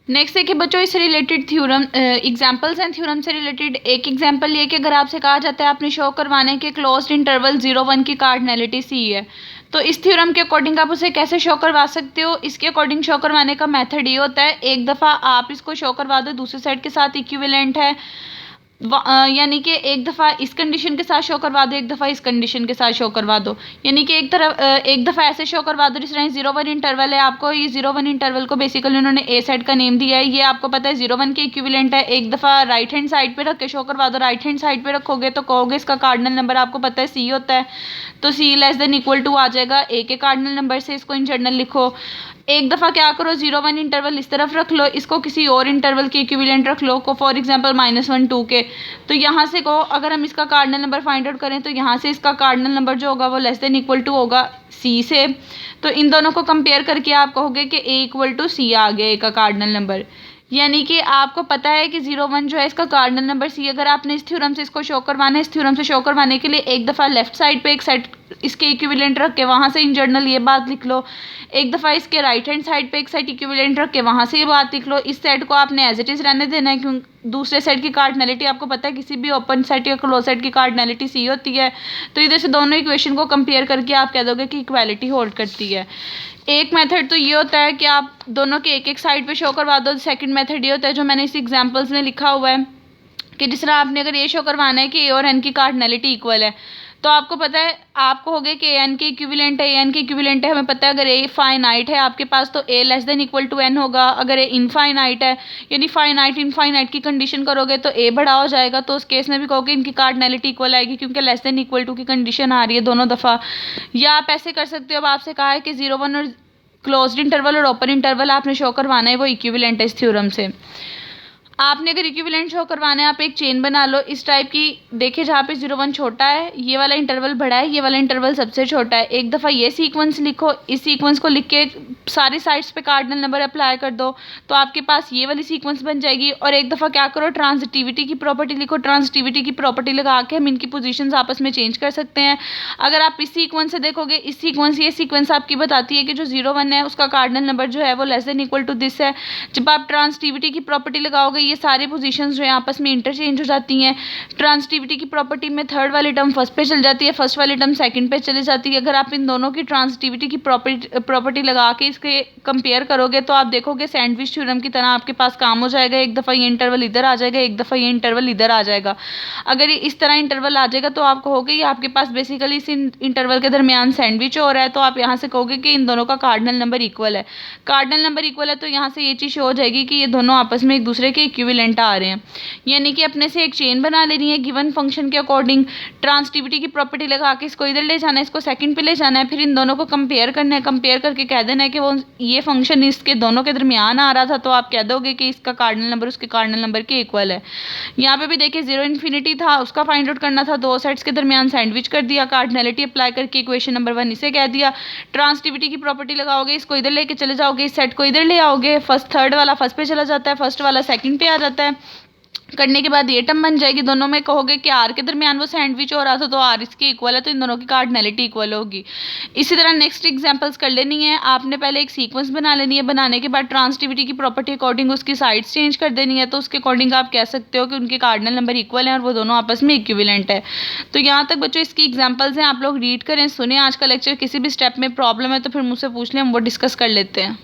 Next देखिए बच्चों, इससे related theorem examples and theorem से रिलेटेड एक एग्जांपल ये कि अगर आपसे कहा जाता है आपने शो करवाने के क्लोज्ड इंटरवल 0-1 की कार्डिनलिटी सी है, तो इस थ्योरम के अकॉर्डिंग आप उसे कैसे शो करवा सकते हो। इसके अकॉर्डिंग शो करवाने का मेथड ये होता है, एक दफ़ा आप इसको शो करवा दो दूसरी साइड के साथ इक्विवेलेंट है, यानी कि एक दफ़ा इस कंडीशन के साथ शो करवा दो, एक दफ़ा इस कंडीशन के साथ शो करवा दो, यानी कि एक दफ़ा ऐसे शो करवा दो जिस तरह 0-1 इंटरवल है। आपको ये 0-1 इंटरवल को बेसिकली उन्होंने ए सेट का नेम दिया है, ये आपको पता है 0-1 के इक्विवेलेंट है। एक दफ़ा राइट हैंड साइड पे रख के शो करवा दो, राइट हैंड साइड पे रखोगे तो कहोगे इसका कार्डिनल नंबर आपको पता है सी होता है, तो सी लेस देन इक्वल टू आ जाएगा ए के कार्डिनल नंबर से, इसको इन जनरल लिखो। एक दफ़ा क्या करो, 0-1 इंटरवल इस तरफ रख लो, इसको किसी और इंटरवल के इक्विवेलेंट रख लो, को फॉर एग्जांपल -1 2 के, तो यहाँ से को अगर हम इसका कार्डिनल नंबर फाइंड आउट करें तो यहाँ से इसका कार्डिनल नंबर जो होगा वो लेस देन इक्वल टू होगा सी से। तो इन दोनों को कंपेयर करके आप कहोगे कि ए इक्वल टू सी आ गया ए का कार्डिनल नंबर, यानी कि आपको पता है कि 0-1 जो है इसका कार्डिनल नंबर सी। अगर आपने इस थ्योरम से इसको शो करवाना है, इस थ्योरम से शो करवाने के लिए एक दफ़ा लेफ्ट साइड पे एक सेट इसके इक्विवेलेंट रख के वहाँ से इन जनरल ये बात लिख लो, एक दफ़ा इसके राइट हैंड साइड पे एक सेट इक्विवेलेंट रख के वहाँ से ये बात लिख लो। इस सेट को आपने एज इट इज़ रहने देना है, क्योंकि दूसरे सेट की कार्डिनलिटी आपको पता है किसी भी ओपन सेट या क्लोज सेट की कार्डिनलिटी सी होती है। तो इधर से दोनों इक्वेशन को कंपेयर करके आप कह दोगे कि इक्वालिटी होल्ड करती है। एक मेथड तो ये होता है कि आप दोनों के एक एक साइड पे शो करवा दो। सेकंड मेथड ये होता है जो मैंने इस एग्जांपल्स में लिखा हुआ है कि जिस तरह आपने अगर ये शो करवाना है कि ए और एन की कार्डिनलिटी इक्वल है, तो आपको पता है आप कहोगे कि एन के इक्विवेलेंट है, एन के इक्विवेलेंट है, हमें पता है अगर ए फाइनाइट है आपके पास तो a less than equal to n होगा। अगर ए इनफाइनाइट है यानी फाइनाइट इनफाइनाइट की कंडीशन करोगे तो ए बड़ा हो जाएगा, तो उस केस में भी कहोगे इनकी कार्डिनलिटी इक्वल आएगी क्योंकि लेस देन इक्वल टू की कंडीशन आ रही है दोनों दफ़ा। या आप ऐसे कर सकते हो, अब आपसे कहा है कि 0-1 और क्लोज्ड इंटरवल और ओपन इंटरवल आपने शो करवाना है वो इक्विवेलेंट है इस थ्योरम से। आपने अगर इक्विवेलेंट शो करवाना है आप एक चेन बना लो इस टाइप की, देखिए जहाँ पे 0-1 छोटा है ये वाला इंटरवल बड़ा है, ये वाला इंटरवल सबसे छोटा है। एक दफ़ा ये सीक्वेंस लिखो, इस सीक्वेंस को लिख के सारी साइड्स पे कार्डिनल नंबर अप्लाई कर दो तो आपके पास ये वाली सीक्वेंस बन जाएगी। और एक दफ़ा क्या करो, ट्रांजिटिविटी की प्रॉपर्टी लिखो, ट्रांजिटिविटी की प्रॉपर्टी लगा के हम इनकी पोजीशंस आपस में चेंज कर सकते हैं। अगर आप इस सीक्वेंस से देखोगे, इस सीक्वेंस ये सीक्वेंस आपकी बताती है कि जो 0-1 है उसका कार्डिनल नंबर जो है वो less than equal to this है। जब आप ट्रांजिटिविटी की प्रॉपर्टी लगाओगे ये सारी पोजीशंस जो है आपस में इंटरचेंज हो जाती हैं। ट्रांजिटिविटी की प्रॉपर्टी में थर्ड वाली टर्म फर्स्ट पे चल जाती है, फर्स्ट वाली टर्म सेकंड पे चली जाती है। अगर आप इन दोनों की ट्रांजिटिविटी की प्रॉपर्टी लगा के इसके कंपेयर करोगे तो आप देखोगे सैंडविच थ्योरम की तरह आपके पास काम हो जाएगा। एक दफ़ा ये इंटरवल इधर आ जाएगा, एक दफ़ा ये इंटरवल इधर आ जाएगा। अगर ये इस तरह इंटरवल आ जाएगा तो आप कहोगे ये आपके पास बेसिकली इस इंटरवल के दरमियान सैंडविच हो रहा है, तो आप यहाँ से कहोगे कि इन दोनों का कार्डिनल नंबर इक्वल है। कार्डिनल नंबर इक्वल है तो यहाँ से ये चीज़ शो हो जाएगी कि ये दोनों आपस में एक दूसरे के इक्विवेलेंट आ रहे हैं, यानी कि अपने से एक चेन बना लेनी है गिवन फंक्शन के अकॉर्डिंग। ट्रांजिटिविटी की प्रॉपर्टी लगा के इसको इधर ले जाना है, इसको सेकंड पे ले जाना है, फिर इन दोनों को कंपेयर करना है। कंपेयर करके कह देना है कि वो ये फंक्शन इसके दोनों के दरमियान आ रहा था, तो आप कह दोगे कि इसका कार्डिनल नंबर उसके कार्डिनल नंबर के इक्वल है। यहाँ पे भी देखिए 0 इन्फिनिटी था, उसका फाइंड आउट करना था, दो सेट्स के दरमियान सैंडविच कर दिया, कार्डिनलिटी अप्लाई करके इक्वेशन नंबर 1 इसे कह दिया। ट्रांजिटिविटी की प्रॉपर्टी लगाओगे, इसको इधर लेके चले जाओगे, इस सेट को इधर ले आओगे, फर्स्ट थर्ड वाला फर्स्ट पे चला जाता है, फर्स्ट वाला सेकंड पे आ जाता है। करने के बाद ये टर्म बन जाएगी, दोनों में कहोगे कि आर के दरमियान वो सैंडविच हो रहा था तो आर इसके इक्वल है, तो इन दोनों की कार्डिनलिटी इक्वल होगी। इसी तरह नेक्स्ट एग्जांपल्स कर लेनी है। आपने पहले एक सीक्वेंस बना लेनी है, बनाने के बाद ट्रांजिटिविटी की प्रॉपर्टी अकॉर्डिंग उसकी साइड्स चेंज कर देनी है, तो उसके अकॉर्डिंग आप कह सकते हो कि उनके कार्डिनल नंबर इक्वल हैं और वो दोनों आपस में इक्विवेलेंट है। तो यहाँ तक बच्चों इसकी एग्जाम्पल्स हैं, आप लोग रीड करें, सुने। आज का लेक्चर किसी भी स्टेप में प्रॉब्लम है तो फिर मुझसे पूछ लें, हम वो डिस्कस कर लेते हैं।